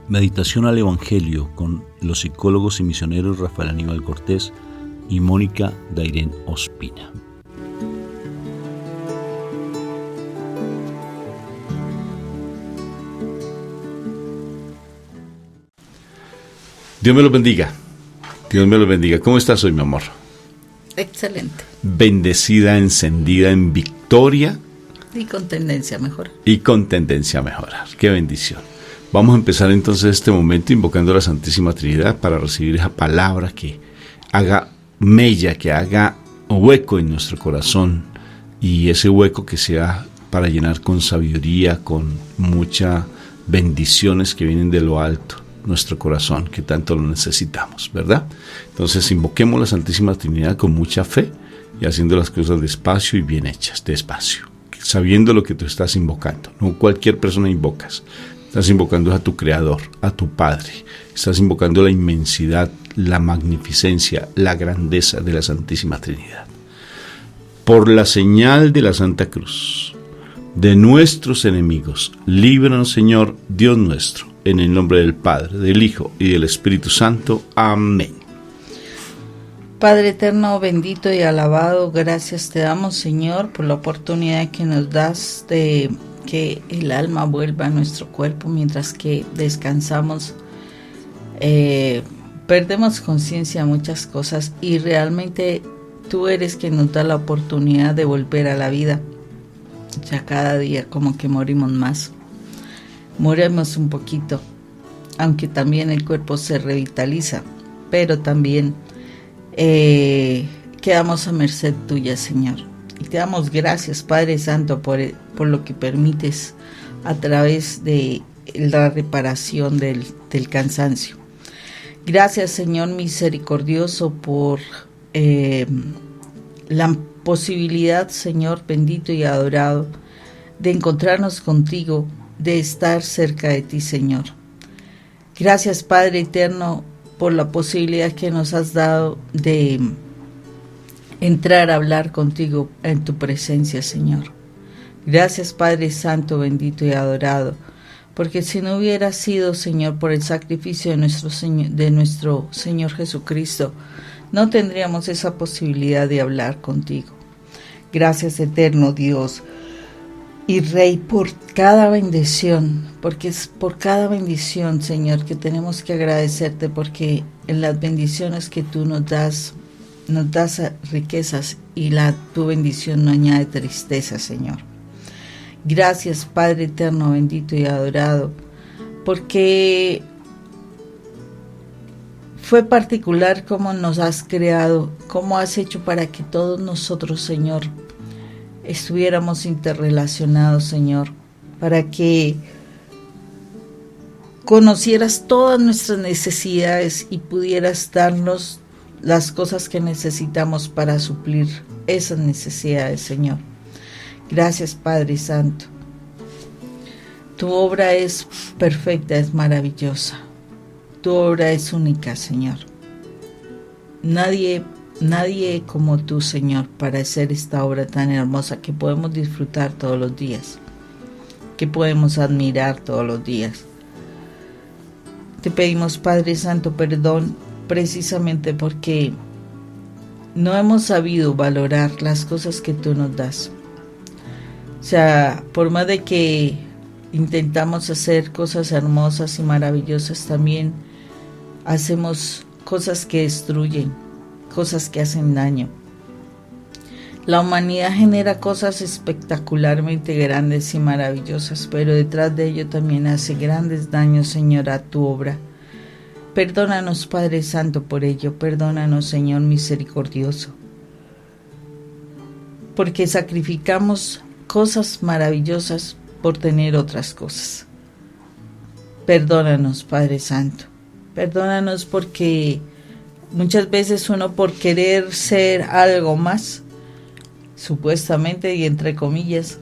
Meditación al Evangelio con los psicólogos y misioneros Rafael Aníbal Cortés y Mónica Dairén Ospina. Dios me los bendiga. Dios me los bendiga. ¿Cómo estás hoy, mi amor? Excelente. Bendecida, encendida en victoria. Y con tendencia a mejorar. Y con tendencia a mejorar. Qué bendición. Vamos a empezar entonces este momento invocando a la Santísima Trinidad para recibir esa palabra que haga mella, que haga hueco en nuestro corazón, y ese hueco que sea para llenar con sabiduría, con muchas bendiciones que vienen de lo alto, nuestro corazón, que tanto lo necesitamos, ¿verdad? Entonces invoquemos a la Santísima Trinidad con mucha fe y haciendo las cosas despacio y bien hechas, despacio, sabiendo lo que tú estás invocando. No cualquier persona invocas. Estás invocando a tu Creador, a tu Padre. Estás invocando la inmensidad, la magnificencia, la grandeza de la Santísima Trinidad. Por la señal de la Santa Cruz, de nuestros enemigos, líbranos, Señor, Dios nuestro, en el nombre del Padre, del Hijo y del Espíritu Santo. Amén. Padre eterno, bendito y alabado, gracias te damos, Señor, por la oportunidad que nos das de que el alma vuelva a nuestro cuerpo mientras que descansamos. Perdemos conciencia de muchas cosas y realmente tú eres quien nos da la oportunidad de volver a la vida. Ya cada día como que morimos más. Morimos un poquito, aunque también el cuerpo se revitaliza, pero también quedamos a merced tuya, Señor. Y te damos gracias, Padre Santo, por lo que permites a través de la reparación del cansancio. Gracias, Señor misericordioso, por la posibilidad, Señor bendito y adorado, de encontrarnos contigo, de estar cerca de ti, Señor. Gracias, Padre eterno, por la posibilidad que nos has dado de entrar a hablar contigo en tu presencia, Señor. Gracias, Padre Santo, bendito y adorado, porque si no hubiera sido, Señor, por el sacrificio de nuestro Señor Jesucristo, no tendríamos esa posibilidad de hablar contigo. Gracias, eterno Dios y Rey, por cada bendición, porque es por cada bendición, Señor, que tenemos que agradecerte, porque en las bendiciones que tú nos das riquezas y tu bendición no añade tristeza, Señor. Gracias, Padre eterno, bendito y adorado, porque fue particular cómo nos has creado, cómo has hecho para que todos nosotros, Señor, estuviéramos interrelacionados, Señor, para que conocieras todas nuestras necesidades y pudieras darnos las cosas que necesitamos para suplir esas necesidades, Señor. Gracias, Padre Santo. Tu obra es perfecta, es maravillosa. Tu obra es única, Señor. Nadie como tú, Señor, para hacer esta obra tan hermosa que podemos disfrutar todos los días, que podemos admirar todos los días. Te pedimos, Padre Santo, perdón precisamente porque no hemos sabido valorar las cosas que tú nos das. O sea, por más de que intentamos hacer cosas hermosas y maravillosas, también hacemos cosas que destruyen, cosas que hacen daño. La humanidad genera cosas espectacularmente grandes y maravillosas, pero detrás de ello también hace grandes daños, Señor, a tu obra. Perdónanos, Padre Santo, por ello. Perdónanos, Señor misericordioso, porque sacrificamos cosas maravillosas por tener otras cosas. Perdónanos, Padre Santo. Perdónanos porque muchas veces uno, por querer ser algo más, supuestamente y entre comillas,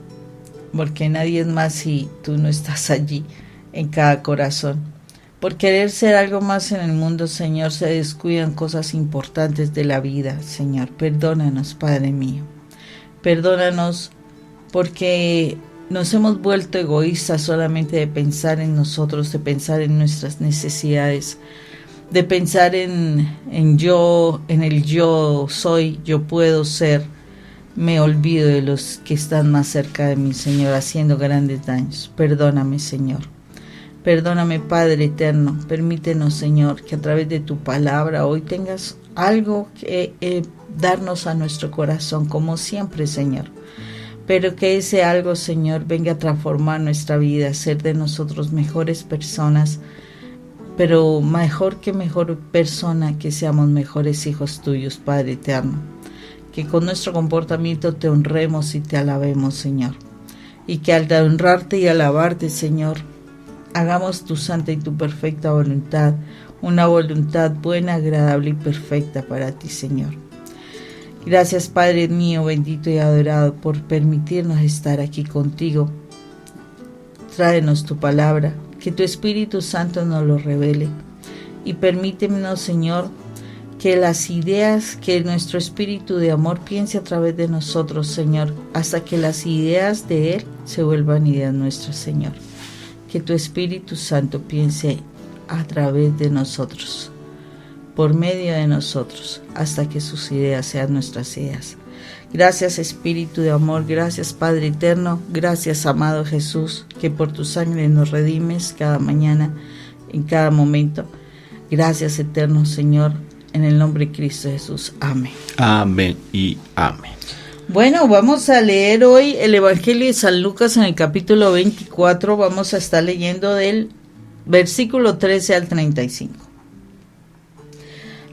porque nadie es más si tú no estás allí en cada corazón. Por querer ser algo más en el mundo, Señor, se descuidan cosas importantes de la vida, Señor. Perdónanos, Padre mío. Perdónanos porque nos hemos vuelto egoístas solamente de pensar en nosotros, de pensar en nuestras necesidades, de pensar en yo, en el yo soy, yo puedo ser. Me olvido de los que están más cerca de mí, Señor, haciendo grandes daños. Perdóname, Señor. Perdóname, Padre eterno. Permítenos, Señor, que a través de tu palabra hoy tengas algo que darnos a nuestro corazón, como siempre, Señor. Pero que ese algo, Señor, venga a transformar nuestra vida, hacer de nosotros mejores personas, pero mejor persona, que seamos mejores hijos tuyos, Padre eterno. Que con nuestro comportamiento te honremos y te alabemos, Señor. Y que al honrarte y alabarte, Señor, hagamos tu santa y tu perfecta voluntad, una voluntad buena, agradable y perfecta para ti, Señor. Gracias, Padre mío, bendito y adorado, por permitirnos estar aquí contigo. Tráenos tu palabra, que tu Espíritu Santo nos lo revele. Y permítenos, Señor, que las ideas, que nuestro espíritu de amor piense a través de nosotros, Señor, hasta que las ideas de Él se vuelvan ideas nuestras, Señor. Que tu Espíritu Santo piense a través de nosotros, por medio de nosotros, hasta que sus ideas sean nuestras ideas. Gracias, Espíritu de amor, gracias, Padre eterno, gracias, amado Jesús, que por tu sangre nos redimes cada mañana, en cada momento. Gracias, eterno Señor, en el nombre de Cristo Jesús. Amén. Amén y amén. Bueno, vamos a leer hoy el Evangelio de San Lucas en el capítulo 24. Vamos a estar leyendo del versículo 13 al 35.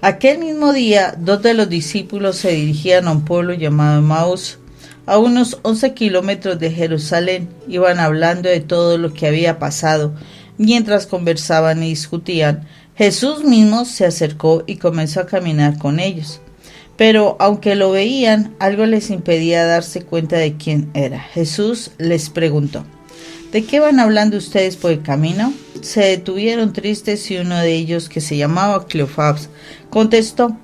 Aquel mismo día, 2 de los discípulos se dirigían a un pueblo llamado Emaús, a unos 11 kilómetros de Jerusalén. Iban hablando de todo lo que había pasado. Mientras conversaban y discutían, Jesús mismo se acercó y comenzó a caminar con ellos. Pero aunque lo veían, algo les impedía darse cuenta de quién era. Jesús les preguntó: ¿de qué van hablando ustedes por el camino? Se detuvieron tristes y uno de ellos, que se llamaba Cleofás, contestó: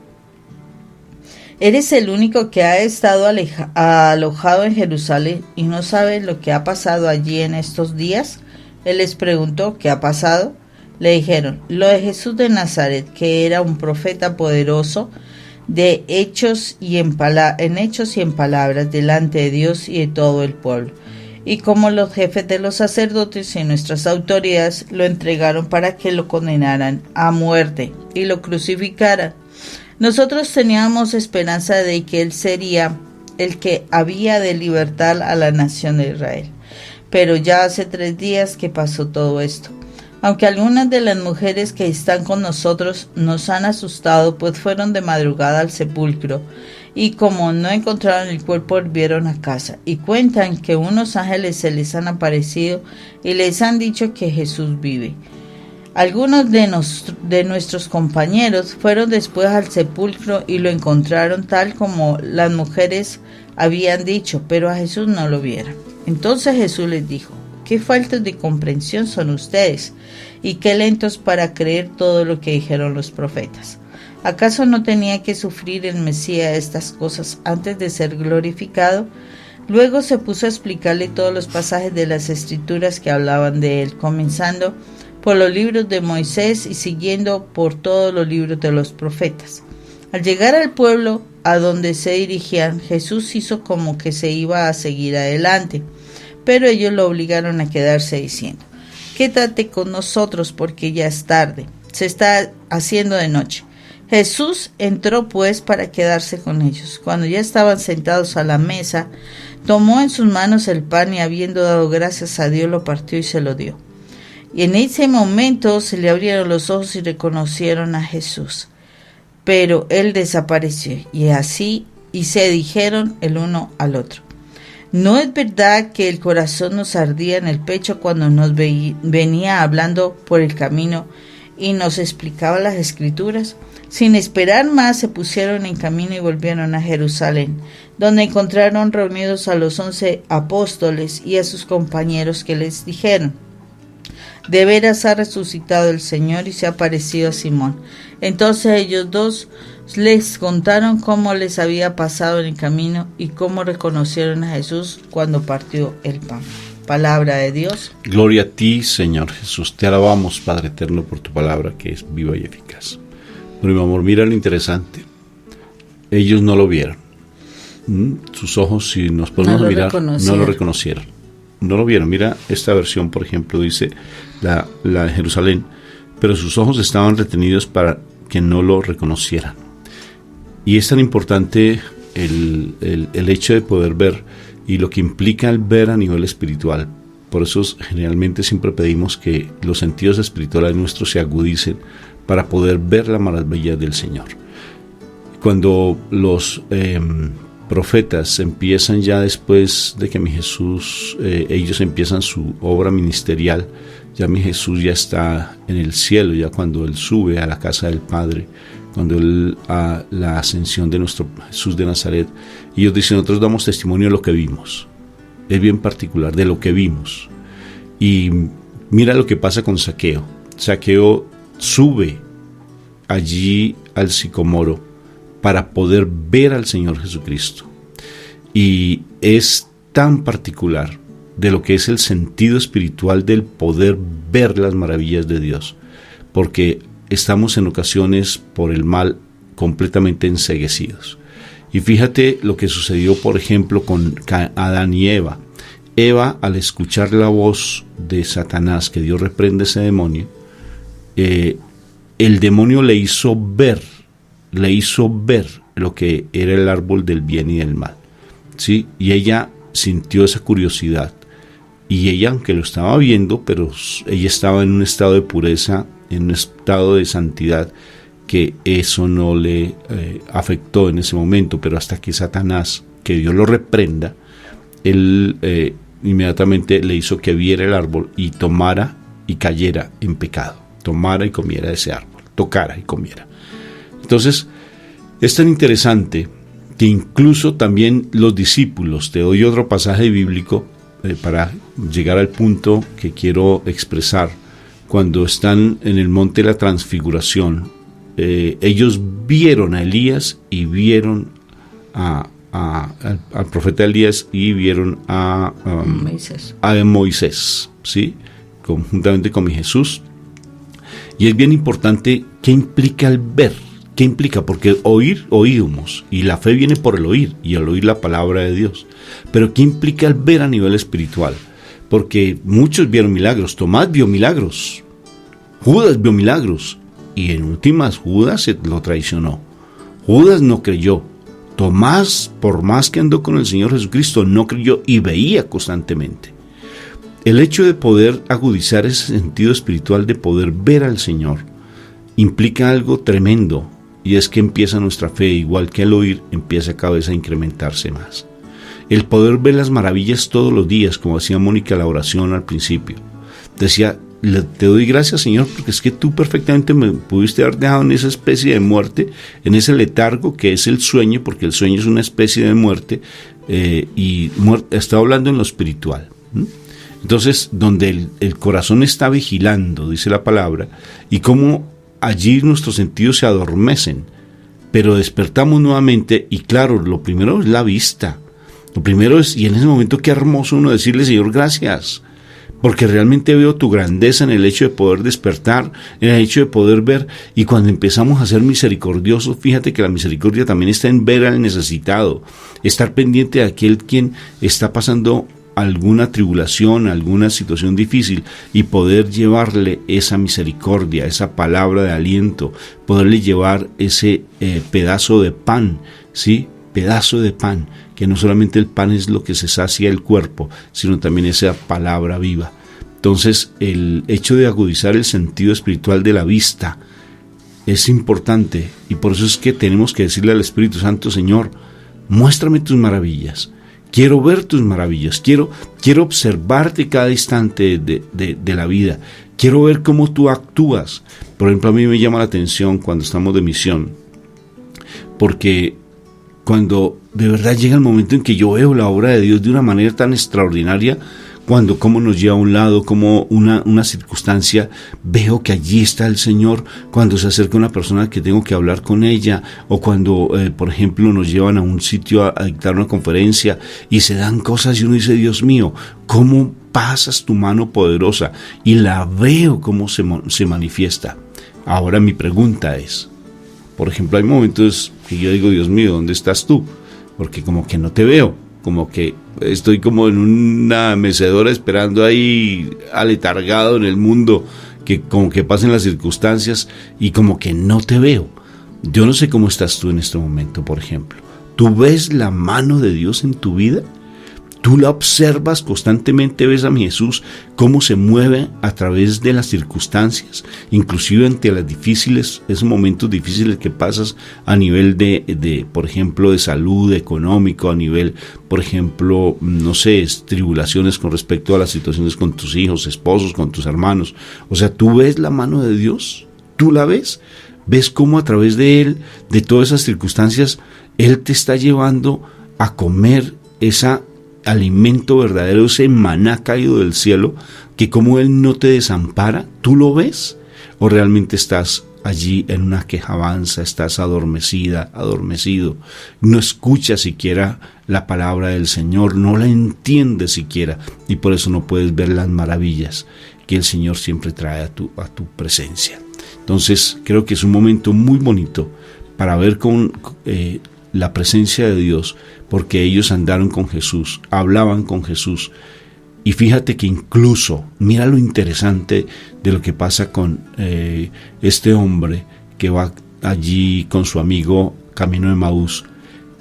¿eres el único que ha estado alojado en Jerusalén y no sabes lo que ha pasado allí en estos días? Él les preguntó: ¿qué ha pasado? Le dijeron: lo de Jesús de Nazaret, que era un profeta poderoso de hechos y en palabras delante de Dios y de todo el pueblo. Y como los jefes de los sacerdotes y nuestras autoridades lo entregaron para que lo condenaran a muerte y lo crucificaran. Nosotros teníamos esperanza de que él sería el que había de libertar a la nación de Israel. Pero ya hace 3 días que pasó todo esto. Aunque algunas de las mujeres que están con nosotros nos han asustado, pues fueron de madrugada al sepulcro, y como no encontraron el cuerpo, volvieron a casa, y cuentan que unos ángeles se les han aparecido y les han dicho que Jesús vive. Algunos de nuestros compañeros fueron después al sepulcro y lo encontraron tal como las mujeres habían dicho, pero a Jesús no lo vieron. Entonces Jesús les dijo: qué faltas de comprensión son ustedes, y qué lentos para creer todo lo que dijeron los profetas. ¿Acaso no tenía que sufrir el Mesías estas cosas antes de ser glorificado? Luego se puso a explicarle todos los pasajes de las Escrituras que hablaban de él, comenzando por los libros de Moisés y siguiendo por todos los libros de los profetas. Al llegar al pueblo a donde se dirigían, Jesús hizo como que se iba a seguir adelante, pero ellos lo obligaron a quedarse diciendo: quédate con nosotros porque ya es tarde, se está haciendo de noche. Jesús entró pues para quedarse con ellos. Cuando ya estaban sentados a la mesa, tomó en sus manos el pan y, habiendo dado gracias a Dios, lo partió y se lo dio. Y en ese momento se le abrieron los ojos y reconocieron a Jesús. Pero él desapareció, y se dijeron el uno al otro: ¿no es verdad que el corazón nos ardía en el pecho cuando nos venía hablando por el camino y nos explicaba las Escrituras? Sin esperar más, se pusieron en camino y volvieron a Jerusalén, donde encontraron reunidos a los 11 apóstoles y a sus compañeros, que les dijeron: de veras ha resucitado el Señor y se ha aparecido a Simón. Entonces ellos dos les contaron cómo les había pasado en el camino y cómo reconocieron a Jesús cuando partió el pan. palabra de Dios. Gloria a ti, Señor Jesús. Te alabamos, Padre eterno, por tu palabra que es viva y eficaz. Pero mi amor, mira lo interesante. Ellos no lo vieron. Sus ojos, si nos ponemos a mirar, no lo reconocieron. No lo vieron. Mira esta versión, por ejemplo, dice la de Jerusalén, pero sus ojos estaban retenidos para que no lo reconocieran. Y es tan importante el hecho de poder ver y lo que implica el ver a nivel espiritual. Por eso generalmente siempre pedimos que los sentidos espirituales nuestros se agudicen para poder ver la maravilla del Señor. Cuando los profetas empiezan ya después de que mi Jesús, ellos empiezan su obra ministerial, ya mi Jesús ya está en el cielo, ya cuando Él sube a la casa del Padre, cuando Él a la ascensión de nuestro Jesús de Nazaret, y ellos dicen, nosotros damos testimonio de lo que vimos. Es bien particular, de lo que vimos. Y mira lo que pasa con Zaqueo. Zaqueo sube allí al sicomoro para poder ver al Señor Jesucristo. Y es tan particular de lo que es el sentido espiritual del poder ver las maravillas de Dios, porque estamos en ocasiones por el mal completamente enceguecidos. Y fíjate lo que sucedió, por ejemplo, con Adán y Eva. Eva, al escuchar la voz de Satanás, que Dios reprende ese demonio, el demonio le hizo ver lo que era el árbol del bien y del mal, ¿sí? Y ella sintió esa curiosidad, y ella, aunque lo estaba viendo, pero ella estaba en un estado de pureza, en un estado de santidad, que eso no le afectó en ese momento. Pero hasta que Satanás, que Dios lo reprenda, él inmediatamente le hizo que viera el árbol y tomara y cayera en pecado, tomara y comiera ese árbol, tocara y comiera. Entonces, es tan interesante que incluso también los discípulos, te doy otro pasaje bíblico para llegar al punto que quiero expresar. Cuando están en el monte de la transfiguración, ellos vieron a Elías y vieron al profeta Elías y vieron a Moisés, ¿sí? Conjuntamente con mi Jesús. Y es bien importante qué implica el ver, qué implica, porque oímos, y la fe viene por el oír, y al oír la palabra de Dios. Pero qué implica el ver a nivel espiritual, porque muchos vieron milagros. Tomás vio milagros, Judas vio milagros, y en últimas Judas lo traicionó. Judas no creyó. Tomás, por más que andó con el Señor Jesucristo, no creyó y veía constantemente. El hecho de poder agudizar ese sentido espiritual, de poder ver al Señor, implica algo tremendo, y es que empieza nuestra fe, igual que al oír, empieza cada vez a incrementarse más. El poder ver las maravillas todos los días, como hacía Mónica la oración al principio. Decía, te doy gracias, Señor, porque es que tú perfectamente me pudiste haber dejado en esa especie de muerte, en ese letargo que es el sueño, porque el sueño es una especie de muerte, estaba hablando en lo espiritual. Entonces, donde el corazón está vigilando, dice la palabra, y cómo allí nuestros sentidos se adormecen, pero despertamos nuevamente, y claro, lo primero es la vista. Lo primero es, y en ese momento qué hermoso uno decirle, Señor, gracias, porque realmente veo tu grandeza en el hecho de poder despertar, en el hecho de poder ver. Y cuando empezamos a ser misericordiosos, fíjate que la misericordia también está en ver al necesitado, estar pendiente de aquel quien está pasando alguna tribulación, alguna situación difícil, y poder llevarle esa misericordia, esa palabra de aliento, poderle llevar ese pedazo de pan, ¿sí? Pedazo de pan, que no solamente el pan es lo que se sacia el cuerpo, sino también esa palabra viva. Entonces, el hecho de agudizar el sentido espiritual de la vista es importante, y por eso es que tenemos que decirle al Espíritu Santo, Señor, muéstrame tus maravillas, quiero ver tus maravillas, quiero observarte cada instante de la vida, quiero ver cómo tú actúas. Por ejemplo, a mí me llama la atención cuando estamos de misión, porque cuando de verdad llega el momento en que yo veo la obra de Dios de una manera tan extraordinaria, cuando cómo nos lleva a un lado, como una circunstancia, veo que allí está el Señor, cuando se acerca una persona que tengo que hablar con ella, o cuando, por ejemplo, nos llevan a un sitio a dictar una conferencia y se dan cosas y uno dice, Dios mío, ¿cómo pasas tu mano poderosa? Y la veo cómo se manifiesta. Ahora mi pregunta es, por ejemplo, hay momentos que yo digo, Dios mío, ¿dónde estás tú? Porque como que no te veo, como que estoy como en una mecedora esperando ahí aletargado en el mundo, que como que pasen las circunstancias y como que no te veo. Yo no sé cómo estás tú en este momento, por ejemplo. ¿Tú ves la mano de Dios en tu vida? ¿Tú la observas constantemente? ¿Ves a mi Jesús cómo se mueve a través de las circunstancias, inclusive ante las difíciles, esos momentos difíciles que pasas a nivel de, por ejemplo, de salud, económico, a nivel, por ejemplo, no sé, tribulaciones con respecto a las situaciones con tus hijos, esposos, con tus hermanos? O sea, ¿tú ves la mano de Dios? ¿Tú la ves? ¿Ves cómo a través de Él, de todas esas circunstancias, Él te está llevando a comer esa alimento verdadero, ese maná caído del cielo, que como Él no te desampara? ¿Tú lo ves? ¿O realmente estás allí en una quejabanza, estás adormecido, no escuchas siquiera la palabra del Señor, no la entiendes siquiera, y por eso no puedes ver las maravillas que el Señor siempre trae a tu presencia? Entonces creo que es un momento muy bonito para ver con la presencia de Dios, porque ellos andaron con Jesús, hablaban con Jesús. Y fíjate que incluso, mira lo interesante de lo que pasa con este hombre que va allí con su amigo camino de Emaús,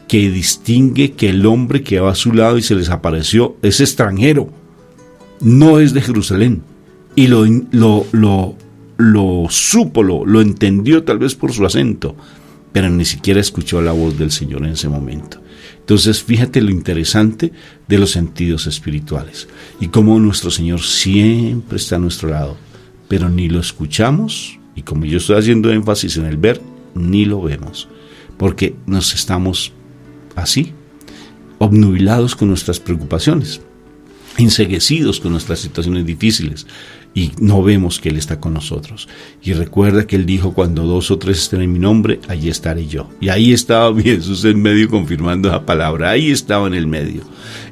que distingue que el hombre que va a su lado y se les apareció es extranjero, no es de Jerusalén, y lo supo, lo entendió tal vez por su acento, pero ni siquiera escuchó la voz del Señor en ese momento. Entonces fíjate lo interesante de los sentidos espirituales y cómo nuestro Señor siempre está a nuestro lado, pero ni lo escuchamos, y como yo estoy haciendo énfasis en el ver, ni lo vemos, porque nos estamos así, obnubilados con nuestras preocupaciones, enceguecidos con nuestras situaciones difíciles, y no vemos que Él está con nosotros. Y recuerda que Él dijo, cuando 2 o 3 estén en mi nombre, allí estaré yo. Y ahí estaba Jesús en medio confirmando esa palabra, ahí estaba en el medio.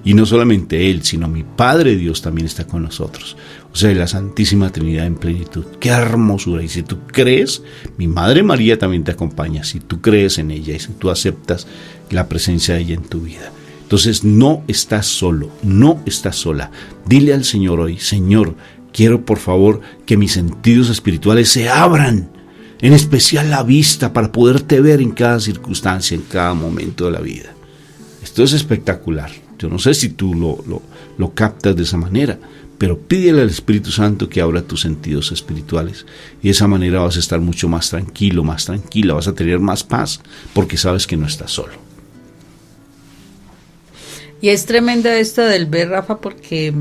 Y no solamente Él, sino mi Padre Dios también está con nosotros. O sea, la Santísima Trinidad en plenitud. ¡Qué hermosura! Y si tú crees, mi Madre María también te acompaña, si tú crees en ella y si tú aceptas la presencia de ella en tu vida. Entonces no estás solo, no estás sola. Dile al Señor hoy, Señor, quiero por favor que mis sentidos espirituales se abran, en especial la vista, para poderte ver en cada circunstancia, en cada momento de la vida. Esto es espectacular. Yo no sé si tú lo captas de esa manera, pero pídele al Espíritu Santo que abra tus sentidos espirituales, y de esa manera vas a estar mucho más tranquilo, más tranquila, vas a tener más paz, porque sabes que no estás solo. Y es tremendo esto del ver, Rafa, porque,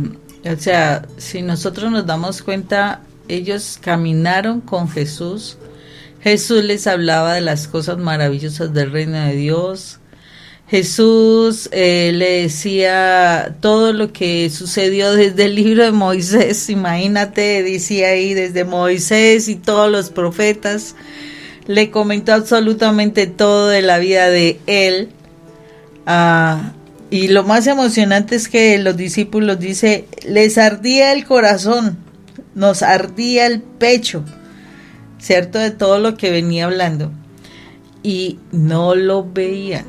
o sea, si nosotros nos damos cuenta, ellos caminaron con Jesús. Jesús les hablaba de las cosas maravillosas del reino de Dios. Jesús le decía todo lo que sucedió desde el libro de Moisés. Imagínate, decía ahí, desde Moisés y todos los profetas. Le comentó absolutamente todo de la vida de él. Y lo más emocionante es que los discípulos, dice, les ardía el corazón, nos ardía el pecho, ¿cierto? De todo lo que venía hablando. Y no lo veían.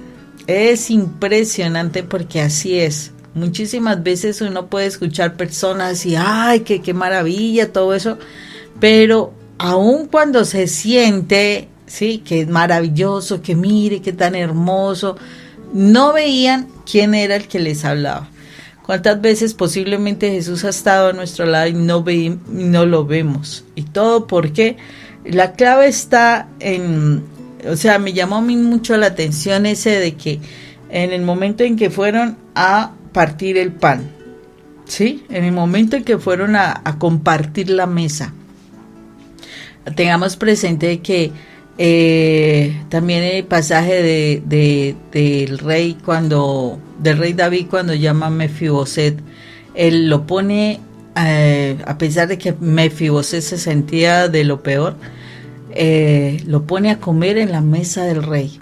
Es impresionante porque así es. Muchísimas veces uno puede escuchar personas y ¡ay, qué maravilla! Todo eso. Pero aun cuando se siente, sí, que es maravilloso, que mire, qué tan hermoso, no veían quién era el que les hablaba. ¿Cuántas veces posiblemente Jesús ha estado a nuestro lado y no lo vemos? Y todo porque la clave está en, o sea, me llamó a mí mucho la atención ese de que en el momento en que fueron a partir el pan, ¿sí? En el momento en que fueron a compartir la mesa, tengamos presente que también el pasaje del rey David cuando llama a Mefiboset, él lo pone, a pesar de que Mefibosé se sentía de lo peor, lo pone a comer en la mesa del rey.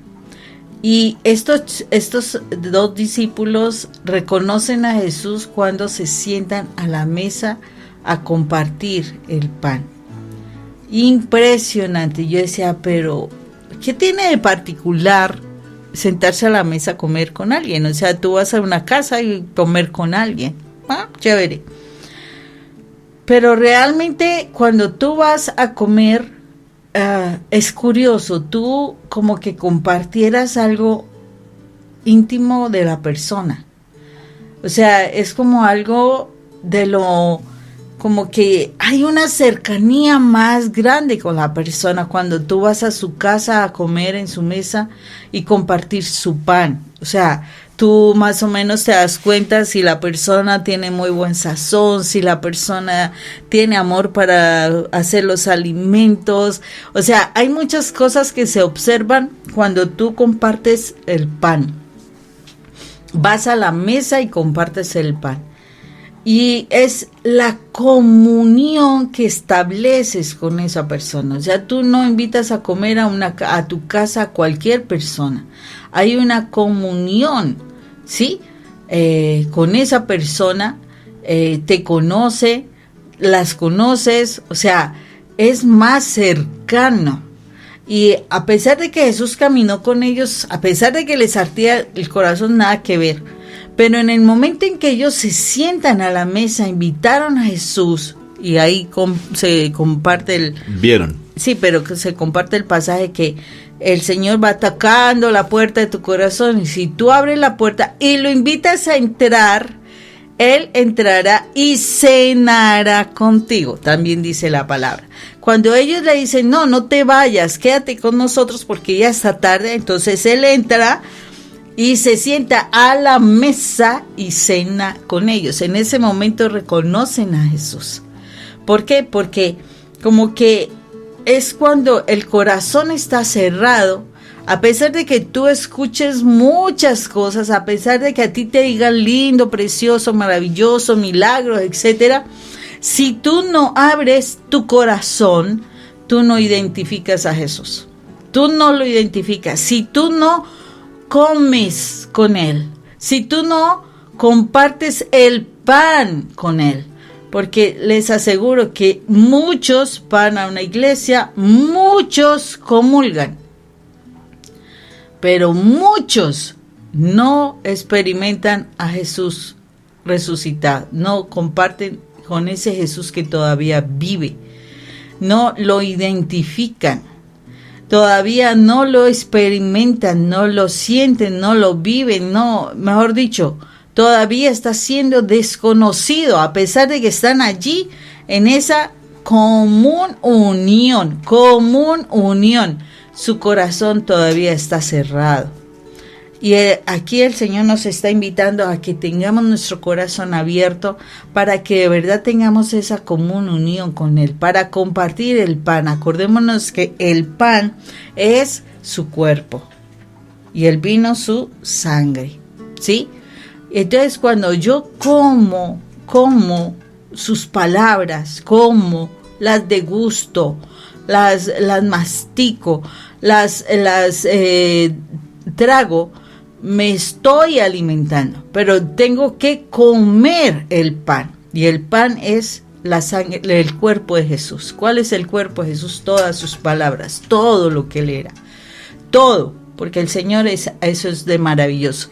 Y estos dos discípulos reconocen a Jesús cuando se sientan a la mesa a compartir el pan. Impresionante. Yo decía, pero ¿qué tiene de particular sentarse a la mesa a comer con alguien? O sea, tú vas a una casa y comer con alguien. Chévere. Pero realmente cuando tú vas a comer, es curioso, tú como que compartieras algo íntimo de la persona. O sea, es como algo de lo, como que hay una cercanía más grande con la persona cuando tú vas a su casa a comer en su mesa y compartir su pan. O sea, tú más o menos te das cuenta si la persona tiene muy buen sazón, si la persona tiene amor para hacer los alimentos. O sea, hay muchas cosas que se observan cuando tú compartes el pan. Vas a la mesa y compartes el pan. Y es la comunión que estableces con esa persona. O sea, tú no invitas a comer a tu casa a cualquier persona. Hay una comunión, ¿sí? Con esa persona, te conoce, las conoces, o sea, es más cercano. Y a pesar de que Jesús caminó con ellos, a pesar de que les ardía el corazón, nada que ver. Pero en el momento en que ellos se sientan a la mesa, invitaron a Jesús, y ahí se comparte el... ¿Vieron? Sí, pero que se comparte el pasaje que el Señor va tocando la puerta de tu corazón, y si tú abres la puerta y lo invitas a entrar, Él entrará y cenará contigo, también dice la palabra. Cuando ellos le dicen, no te vayas, quédate con nosotros porque ya está tarde, entonces Él entra y se sienta a la mesa y cena con ellos. En ese momento reconocen a Jesús. ¿Por qué? Porque como que es cuando el corazón está cerrado, a pesar de que tú escuches muchas cosas, a pesar de que a ti te digan lindo, precioso, maravilloso, milagros, etcétera, si tú no abres tu corazón, tú no identificas a Jesús. Tú no lo identificas. Si tú no comes con Él, si tú no compartes el pan con Él, porque les aseguro que muchos van a una iglesia, muchos comulgan, pero muchos no experimentan a Jesús resucitado, no comparten con ese Jesús que todavía vive, no lo identifican, todavía no lo experimentan, no lo sienten, no lo viven, no, mejor dicho, todavía está siendo desconocido, a pesar de que están allí en esa común unión, su corazón todavía está cerrado. Y aquí el Señor nos está invitando a que tengamos nuestro corazón abierto para que de verdad tengamos esa común unión con Él, para compartir el pan. Acordémonos que el pan es su cuerpo y el vino su sangre, ¿sí? Entonces cuando yo como sus palabras, como las degusto, las mastico, las trago, me estoy alimentando, pero tengo que comer el pan, y el pan es la sangre, el cuerpo de Jesús. ¿Cuál es el cuerpo de Jesús? Todas sus palabras, todo lo que Él era, todo, porque el Señor eso es de maravilloso,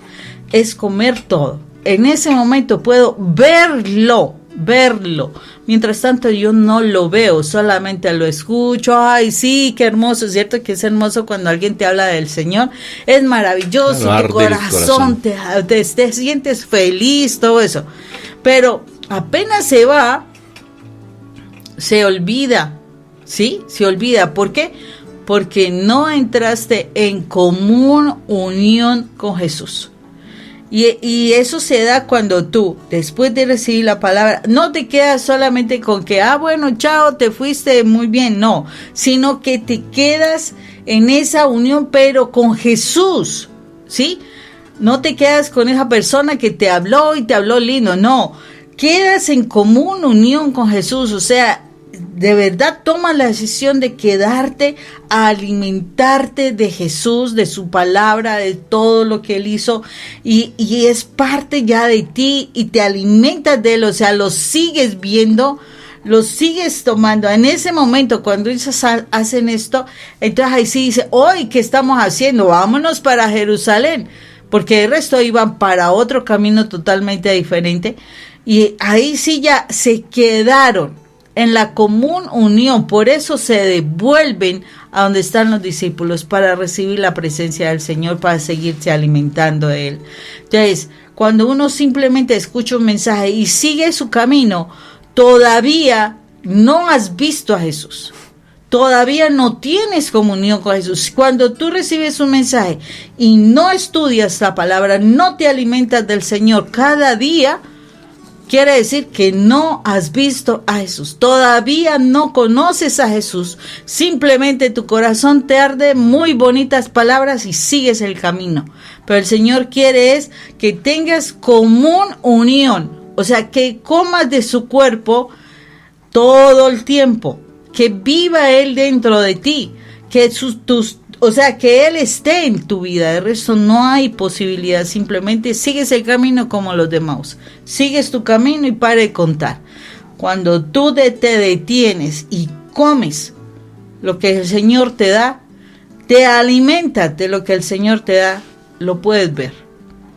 es comer todo. En ese momento puedo verlo. Mientras tanto yo no lo veo, solamente lo escucho. Ay, sí, qué hermoso, es cierto que es hermoso cuando alguien te habla del Señor, es maravilloso, claro, tu corazón te sientes feliz, todo eso, pero apenas se va, se olvida, ¿sí? Se olvida. ¿Por qué? Porque no entraste en común unión con Jesús. Y eso se da cuando tú, después de recibir la palabra, no te quedas solamente con que, bueno, chao, te fuiste muy bien, no, sino que te quedas en esa unión, pero con Jesús, ¿sí? No te quedas con esa persona que te habló y te habló lindo, no, quedas en común unión con Jesús, o sea, de verdad tomas la decisión de quedarte a alimentarte de Jesús, de su palabra, de todo lo que Él hizo, y es parte ya de ti y te alimentas de Él, o sea, lo sigues viendo, lo sigues tomando. En ese momento, cuando ellos hacen esto, entonces ahí sí dice, hoy, ¿qué estamos haciendo? Vámonos para Jerusalén, porque el resto iban para otro camino totalmente diferente, y ahí sí ya se quedaron en la común unión. Por eso se devuelven a donde están los discípulos, para recibir la presencia del Señor, para seguirse alimentando de Él. Entonces, cuando uno simplemente escucha un mensaje y sigue su camino, todavía no has visto a Jesús, todavía no tienes comunión con Jesús. Cuando tú recibes un mensaje y no estudias la palabra, no te alimentas del Señor cada día, quiere decir que no has visto a Jesús, todavía no conoces a Jesús, simplemente tu corazón te arde muy bonitas palabras y sigues el camino. Pero el Señor quiere es que tengas común unión, o sea, que comas de su cuerpo todo el tiempo, que viva Él dentro de ti, que o sea, que Él esté en tu vida. De resto no hay posibilidad, simplemente sigues el camino como los de Maús. Sigues tu camino y para de contar. Cuando tú te detienes y comes lo que el Señor te da, te alimentas de lo que el Señor te da, lo puedes ver,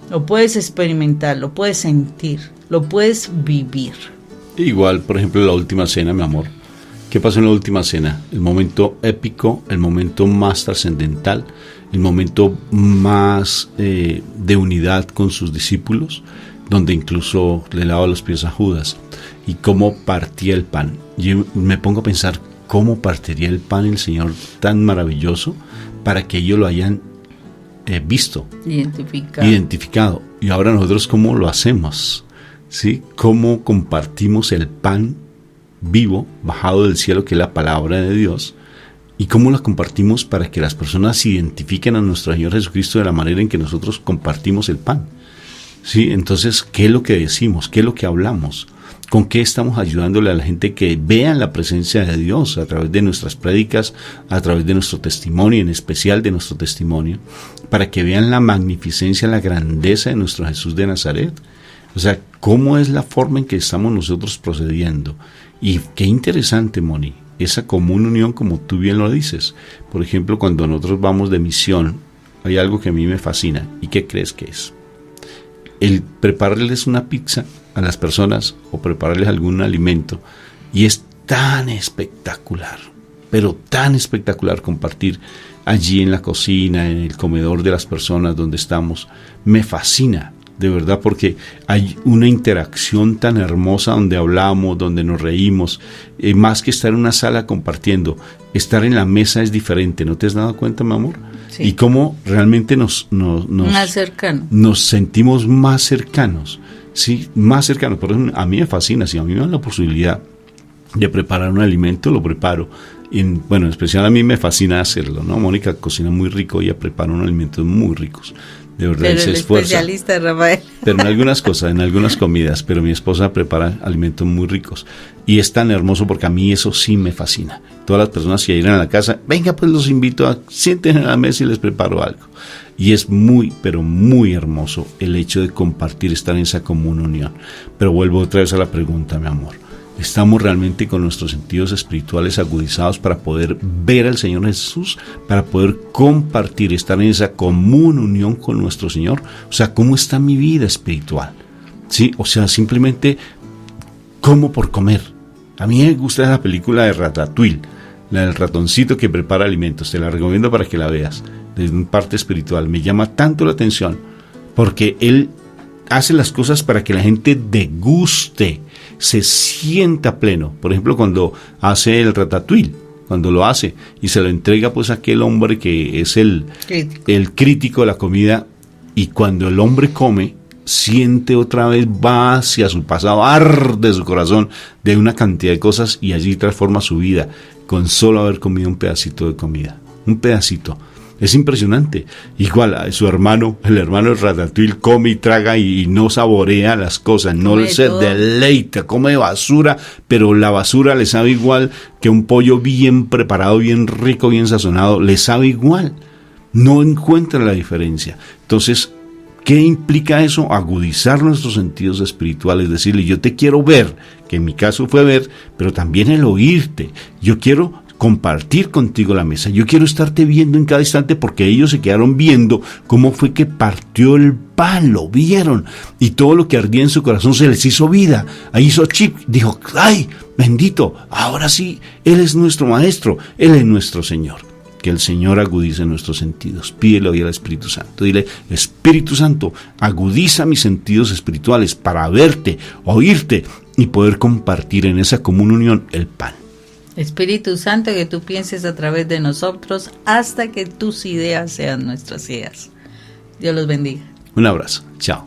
lo puedes experimentar, lo puedes sentir, lo puedes vivir. Igual, por ejemplo, la última cena, mi amor. ¿Qué pasó en la última cena? El momento épico, el momento más trascendental, el momento más de unidad con sus discípulos, donde incluso le lava los pies a Judas, y cómo partía el pan. Yo me pongo a pensar cómo partiría el pan el Señor tan maravilloso para que ellos lo hayan visto, identificado. Y ahora nosotros cómo lo hacemos, ¿sí? Cómo compartimos el pan vivo, bajado del cielo, que es la palabra de Dios, y cómo la compartimos para que las personas identifiquen a nuestro Señor Jesucristo de la manera en que nosotros compartimos el pan. ¿Sí? Entonces, ¿qué es lo que decimos? ¿Qué es lo que hablamos? ¿Con qué estamos ayudándole a la gente que vean la presencia de Dios a través de nuestras prédicas, a través de nuestro testimonio, en especial de nuestro testimonio, para que vean la magnificencia, la grandeza de nuestro Jesús de Nazaret? O sea, ¿cómo es la forma en que estamos nosotros procediendo? Y qué interesante, Moni, esa común unión, como tú bien lo dices. Por ejemplo, cuando nosotros vamos de misión, hay algo que a mí me fascina. ¿Y qué crees que es? El prepararles una pizza a las personas o prepararles algún alimento. Y es tan espectacular, pero tan espectacular compartir allí en la cocina, en el comedor de las personas donde estamos. Me fascina. De verdad, porque hay una interacción tan hermosa donde hablamos, donde nos reímos, más que estar en una sala compartiendo, estar en la mesa es diferente. ¿No te has dado cuenta, mi amor? Sí. Y cómo realmente nos sentimos más cercanos, ¿sí? Más cercanos. Por eso a mí me fascina. Si a mí me dan la posibilidad de preparar un alimento, lo preparo. Bueno, en especial a mí me fascina hacerlo, ¿no? Mónica cocina muy rico, ella prepara unos alimentos muy ricos. De verdad, pero se el esfuerza. Especialista, Rafael. Pero en algunas cosas, en algunas comidas, pero mi esposa prepara alimentos muy ricos. Y es tan hermoso porque a mí eso sí me fascina. Todas las personas que irán a la casa, venga, pues los invito a sienten en la mesa y les preparo algo. Y es muy, pero muy hermoso el hecho de compartir, estar en esa común unión. Pero vuelvo otra vez a la pregunta, mi amor. ¿Estamos realmente con nuestros sentidos espirituales agudizados para poder ver al Señor Jesús, para poder compartir, estar en esa común unión con nuestro Señor? O sea, ¿cómo está mi vida espiritual? ¿Sí? O sea, simplemente como por comer. A mí me gusta la película de Ratatouille, la del ratoncito que prepara alimentos. Te la recomiendo para que la veas. Desde una parte espiritual me llama tanto la atención porque él hace las cosas para que la gente deguste, se sienta pleno. Por ejemplo, cuando hace el ratatouille, cuando lo hace y se lo entrega pues a aquel hombre que es el crítico de la comida, y cuando el hombre come, siente otra vez, va hacia su pasado, arde su corazón de una cantidad de cosas y allí transforma su vida con solo haber comido un pedacito de comida. Un pedacito. Es impresionante. Igual a su hermano, el hermano de Ratatouille come y traga y no saborea las cosas, no Come se todo. deleita, come basura, pero la basura le sabe igual que un pollo bien preparado, bien rico, bien sazonado, le sabe igual. No encuentra la diferencia. Entonces, ¿qué implica eso? Agudizar nuestros sentidos espirituales, decirle, yo te quiero ver, que en mi caso fue ver, pero también el oírte. Yo quiero compartir contigo la mesa, yo quiero estarte viendo en cada instante, porque ellos se quedaron viendo cómo fue que partió el pan, lo vieron, y todo lo que ardía en su corazón se les hizo vida. Ahí hizo chip, dijo, ¡ay, bendito! Ahora sí, Él es nuestro Maestro, Él es nuestro Señor. Que el Señor agudice nuestros sentidos. Pídele hoy al Espíritu Santo. Dile, Espíritu Santo, agudiza mis sentidos espirituales para verte, oírte y poder compartir en esa común unión el pan. Espíritu Santo, que tú pienses a través de nosotros hasta que tus ideas sean nuestras ideas. Dios los bendiga. Un abrazo. Chao.